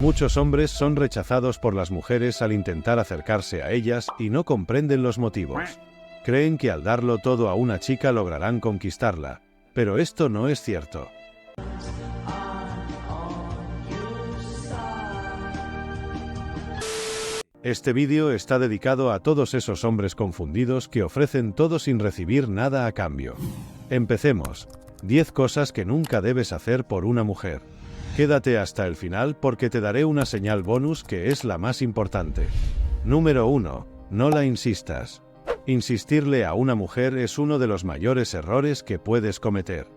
Muchos hombres son rechazados por las mujeres al intentar acercarse a ellas y no comprenden los motivos. Creen que al darlo todo a una chica lograrán conquistarla, pero esto no es cierto. Este vídeo está dedicado a todos esos hombres confundidos que ofrecen todo sin recibir nada a cambio. Empecemos. 10 cosas que nunca debes hacer por una mujer. Quédate hasta el final porque te daré una señal bonus que es la más importante. Número 1. No la insistas. Insistirle a una mujer es uno de los mayores errores que puedes cometer.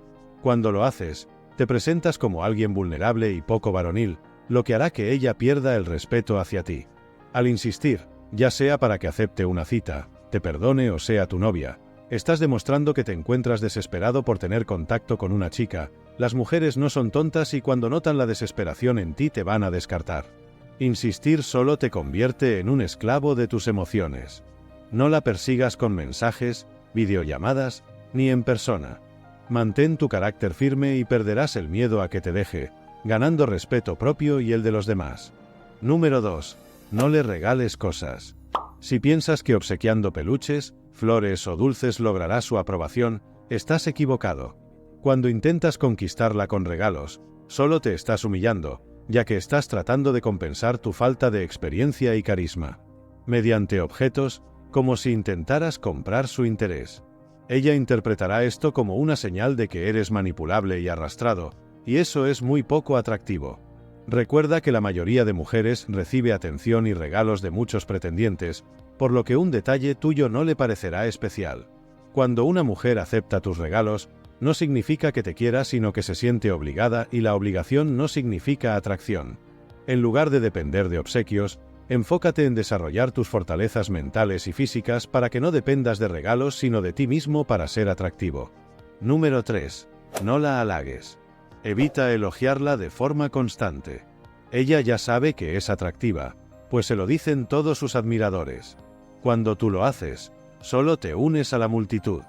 Cuando lo haces, te presentas como alguien vulnerable y poco varonil, lo que hará que ella pierda el respeto hacia ti. Al insistir, ya sea para que acepte una cita, te perdone o sea tu novia, estás demostrando que te encuentras desesperado por tener contacto con una chica. Las mujeres no son tontas y cuando notan la desesperación en ti te van a descartar. Insistir solo te convierte en un esclavo de tus emociones. No la persigas con mensajes, videollamadas, ni en persona. Mantén tu carácter firme y perderás el miedo a que te deje, ganando respeto propio y el de los demás. Número 2. No le regales cosas. Si piensas que obsequiando peluches, flores o dulces lograrás su aprobación, estás equivocado. Cuando intentas conquistarla con regalos, solo te estás humillando, ya que estás tratando de compensar tu falta de experiencia y carisma. Mediante objetos, como si intentaras comprar su interés. Ella interpretará esto como una señal de que eres manipulable y arrastrado, y eso es muy poco atractivo. Recuerda que la mayoría de mujeres recibe atención y regalos de muchos pretendientes, por lo que un detalle tuyo no le parecerá especial. Cuando una mujer acepta tus regalos, no significa que te quiera, sino que se siente obligada, y la obligación no significa atracción. En lugar de depender de obsequios, enfócate en desarrollar tus fortalezas mentales y físicas para que no dependas de regalos sino de ti mismo para ser atractivo. Número 3. No la halagues. Evita elogiarla de forma constante. Ella ya sabe que es atractiva, pues se lo dicen todos sus admiradores. Cuando tú lo haces, solo te unes a la multitud.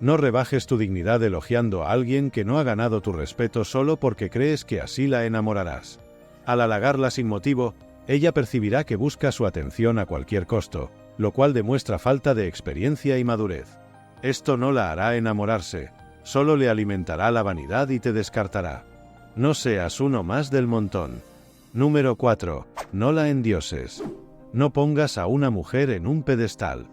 No rebajes tu dignidad elogiando a alguien que no ha ganado tu respeto solo porque crees que así la enamorarás. Al halagarla sin motivo, ella percibirá que busca su atención a cualquier costo, lo cual demuestra falta de experiencia y madurez. Esto no la hará enamorarse, solo le alimentará la vanidad y te descartará. No seas uno más del montón. Número 4. No la endioses. No pongas a una mujer en un pedestal.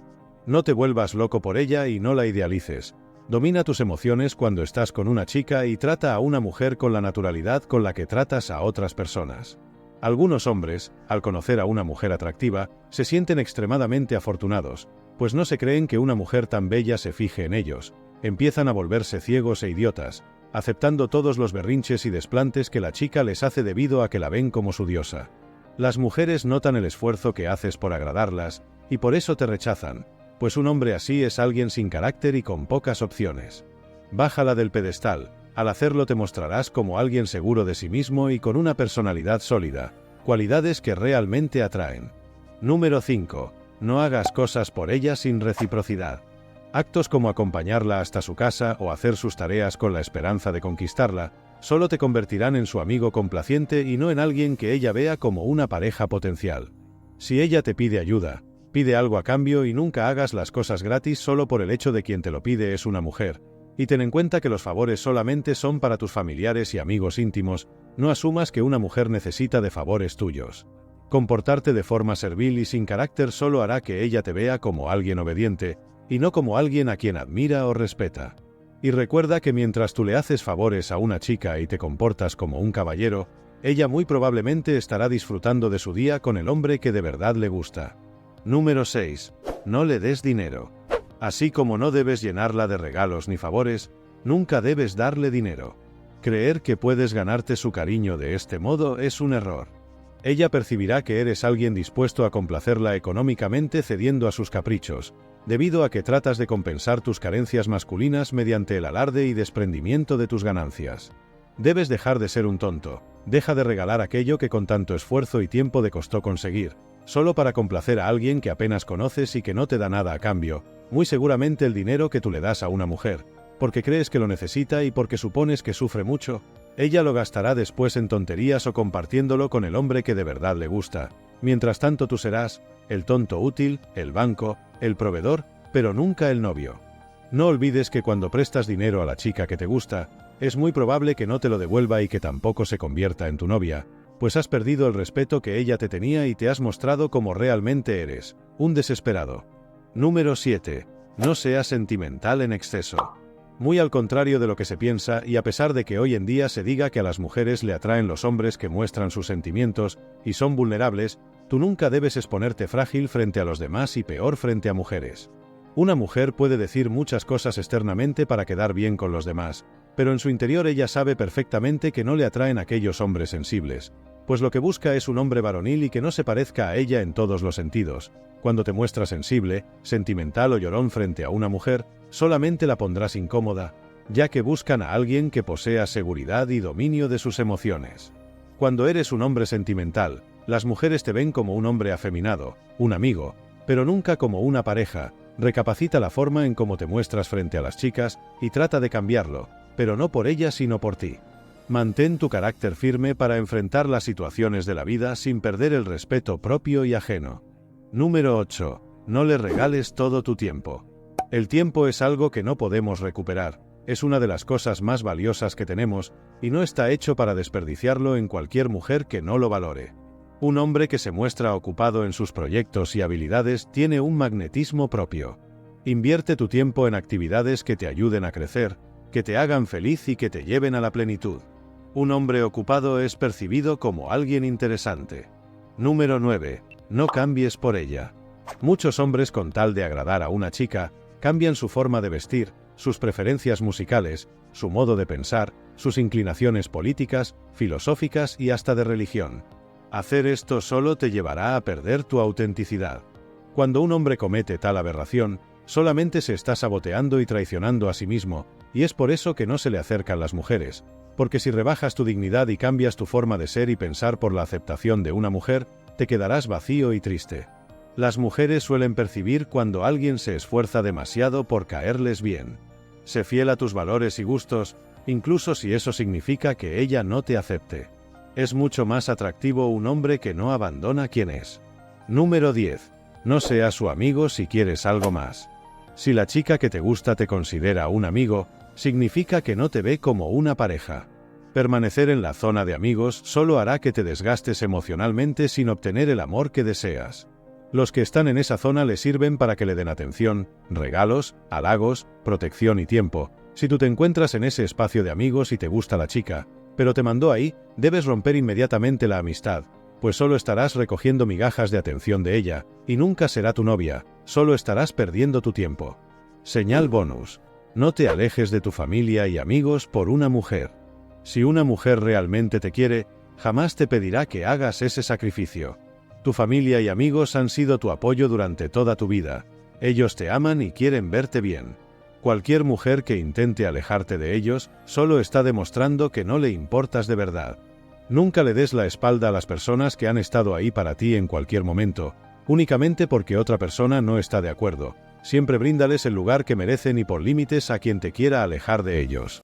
No te vuelvas loco por ella y no la idealices. Domina tus emociones cuando estás con una chica y trata a una mujer con la naturalidad con la que tratas a otras personas. Algunos hombres, al conocer a una mujer atractiva, se sienten extremadamente afortunados, pues no se creen que una mujer tan bella se fije en ellos. Empiezan a volverse ciegos e idiotas, aceptando todos los berrinches y desplantes que la chica les hace debido a que la ven como su diosa. Las mujeres notan el esfuerzo que haces por agradarlas, y por eso te rechazan, pues un hombre así es alguien sin carácter y con pocas opciones. Bájala del pedestal. Al hacerlo te mostrarás como alguien seguro de sí mismo y con una personalidad sólida, cualidades que realmente atraen. Número 5. No hagas cosas por ella sin reciprocidad. Actos como acompañarla hasta su casa o hacer sus tareas con la esperanza de conquistarla, solo te convertirán en su amigo complaciente y no en alguien que ella vea como una pareja potencial. Si ella te pide ayuda, pide algo a cambio y nunca hagas las cosas gratis solo por el hecho de quien te lo pide es una mujer. Y ten en cuenta que los favores solamente son para tus familiares y amigos íntimos, no asumas que una mujer necesita de favores tuyos. Comportarte de forma servil y sin carácter solo hará que ella te vea como alguien obediente, y no como alguien a quien admira o respeta. Y recuerda que mientras tú le haces favores a una chica y te comportas como un caballero, ella muy probablemente estará disfrutando de su día con el hombre que de verdad le gusta. Número 6. No le des dinero. Así como no debes llenarla de regalos ni favores, nunca debes darle dinero. Creer que puedes ganarte su cariño de este modo es un error. Ella percibirá que eres alguien dispuesto a complacerla económicamente cediendo a sus caprichos, debido a que tratas de compensar tus carencias masculinas mediante el alarde y desprendimiento de tus ganancias. Debes dejar de ser un tonto. Deja de regalar aquello que con tanto esfuerzo y tiempo te costó conseguir, solo para complacer a alguien que apenas conoces y que no te da nada a cambio, muy seguramente el dinero que tú le das a una mujer, porque crees que lo necesita y porque supones que sufre mucho. Ella lo gastará después en tonterías o compartiéndolo con el hombre que de verdad le gusta. Mientras tanto tú serás el tonto útil, el banco, el proveedor, pero nunca el novio. No olvides que cuando prestas dinero a la chica que te gusta, es muy probable que no te lo devuelva y que tampoco se convierta en tu novia, pues has perdido el respeto que ella te tenía y te has mostrado como realmente eres, un desesperado. Número 7. No seas sentimental en exceso. Muy al contrario de lo que se piensa, y a pesar de que hoy en día se diga que a las mujeres le atraen los hombres que muestran sus sentimientos y son vulnerables, tú nunca debes exponerte frágil frente a los demás y peor frente a mujeres. Una mujer puede decir muchas cosas externamente para quedar bien con los demás, pero en su interior ella sabe perfectamente que no le atraen aquellos hombres sensibles, pues lo que busca es un hombre varonil y que no se parezca a ella en todos los sentidos. Cuando te muestras sensible, sentimental o llorón frente a una mujer, solamente la pondrás incómoda, ya que buscan a alguien que posea seguridad y dominio de sus emociones. Cuando eres un hombre sentimental, las mujeres te ven como un hombre afeminado, un amigo, pero nunca como una pareja. Recapacita la forma en cómo te muestras frente a las chicas y trata de cambiarlo, pero no por ellas sino por ti. Mantén tu carácter firme para enfrentar las situaciones de la vida sin perder el respeto propio y ajeno. Número 8. No le regales todo tu tiempo. El tiempo es algo que no podemos recuperar, es una de las cosas más valiosas que tenemos, y no está hecho para desperdiciarlo en cualquier mujer que no lo valore. Un hombre que se muestra ocupado en sus proyectos y habilidades tiene un magnetismo propio. Invierte tu tiempo en actividades que te ayuden a crecer, que te hagan feliz y que te lleven a la plenitud. Un hombre ocupado es percibido como alguien interesante. Número 9. No cambies por ella. Muchos hombres, con tal de agradar a una chica, cambian su forma de vestir, sus preferencias musicales, su modo de pensar, sus inclinaciones políticas, filosóficas y hasta de religión. Hacer esto solo te llevará a perder tu autenticidad. Cuando un hombre comete tal aberración, solamente se está saboteando y traicionando a sí mismo, y es por eso que no se le acercan las mujeres, porque si rebajas tu dignidad y cambias tu forma de ser y pensar por la aceptación de una mujer, te quedarás vacío y triste. Las mujeres suelen percibir cuando alguien se esfuerza demasiado por caerles bien. Sé fiel a tus valores y gustos, incluso si eso significa que ella no te acepte. Es mucho más atractivo un hombre que no abandona quien es. Número 10. No seas su amigo si quieres algo más. Si la chica que te gusta te considera un amigo, significa que no te ve como una pareja. Permanecer en la zona de amigos solo hará que te desgastes emocionalmente sin obtener el amor que deseas. Los que están en esa zona le sirven para que le den atención, regalos, halagos, protección y tiempo. Si tú te encuentras en ese espacio de amigos y te gusta la chica, pero te mandó ahí, debes romper inmediatamente la amistad, pues solo estarás recogiendo migajas de atención de ella, y nunca será tu novia, solo estarás perdiendo tu tiempo. Señal bonus. No te alejes de tu familia y amigos por una mujer. Si una mujer realmente te quiere, jamás te pedirá que hagas ese sacrificio. Tu familia y amigos han sido tu apoyo durante toda tu vida. Ellos te aman y quieren verte bien. Cualquier mujer que intente alejarte de ellos, solo está demostrando que no le importas de verdad. Nunca le des la espalda a las personas que han estado ahí para ti en cualquier momento, únicamente porque otra persona no está de acuerdo. Siempre bríndales el lugar que merecen y por límites a quien te quiera alejar de ellos.